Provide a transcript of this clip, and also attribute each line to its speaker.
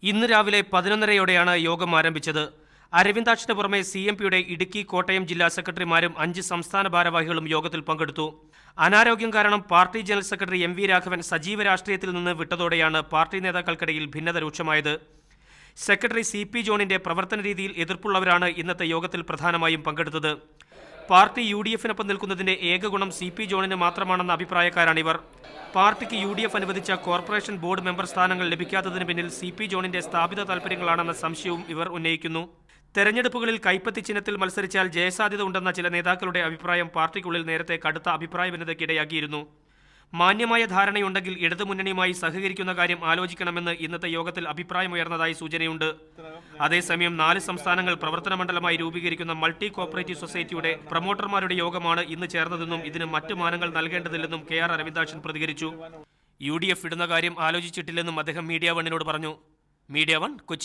Speaker 1: ഇന്ന് രാവിലെ 11:30-യോടെയാണ് യോഗം ആരംഭിച്ചത്. അരവിന്ദാക്ഷന് പുറമെ CMPയുടെ ഇടുക്കി, കോട്ടയം ജില്ലാ സെക്രട്ടറിമാരും 5 സംസ്ഥാന ഭാരവാഹികളും യോഗത്തിൽ പങ്കെടുത്തു. അനാരോഗ്യം കാരണം party general secretary MV Raghavan സജീവ രാഷ്ട്രീയത്തിൽ നിന്ന് വിട്ടതോടെയാണ് പാർട്ടി നേതാക്കൾക്കിടയിൽ ഭിന്നത രൂക്ഷമായത്. സെക്രട്ടറി CP ജോണിന്റെ പ്രവർത്തന രീതിയിൽ എതിർപ്പുള്ളവരാണ് ഇന്നത്തെ യോഗത്തിൽ പ്രധാനമായും പങ്കെടുത്തത്. പാർട്ടി UDFനൊപ്പം നിൽക്കുന്നതിന്റെ ഏക ഗുണം CP ജോണിന് മാത്രമാണെന്ന അഭിപ്രായക്കാരാണിവർ. പാർട്ടിക്ക് UDF അനുവദിച്ച കോർപ്പറേഷൻ ബോർഡ് മെമ്പർ സ്ഥാനങ്ങൾ ലഭിക്കാത്തതിന് പിന്നിൽ CP ജോണിന്റെ സ്ഥാപിത താൽപര്യങ്ങളാണെന്ന സംശയവും ഇവർ ഉന്നയിക്കുന്നു. തെരഞ്ഞെടുപ്പുകളിൽ കൈപ്പത്തി ചിഹ്നത്തിൽ മത്സരിച്ചാൽ ജയസാധ്യത ഉണ്ടെന്ന ചില നേതാക്കളുടെ അഭിപ്രായം പാർട്ടിക്കുള്ളിൽ നേരത്തെ കടുത്ത അഭിപ്രായ ഭിന്നതയ്ക്കിടയാക്കിയിരുന്നു. മാന്യമായ ധാരണയുണ്ടെങ്കിൽ ഇടതുമുന്നണിയുമായി സഹകരിക്കുന്ന കാര്യം ആലോചിക്കണമെന്ന് ഇന്നത്തെ യോഗത്തിൽ അഭിപ്രായമുയർന്നതായി സൂചനയുണ്ട്. അതേസമയം 4 സംസ്ഥാനങ്ങൾ പ്രവർത്തന മണ്ഡലമായി രൂപീകരിക്കുന്ന മൾട്ടി കോപ്പറേറ്റീവ് സൊസൈറ്റിയുടെ പ്രൊമോട്ടർമാരുടെ യോഗമാണ് ഇന്ന് ചേർന്നതെന്നും ഇതിന് മറ്റ് മാനങ്ങൾ നൽകേണ്ടതില്ലെന്നും KR അരവിന്ദാക്ഷൻ പ്രതികരിച്ചു. UDF ഇടുന്ന കാര്യം ആലോചിച്ചിട്ടില്ലെന്നും അദ്ദേഹം മീഡിയ വണ്ണിനോട് പറഞ്ഞു. Media one, Kochi.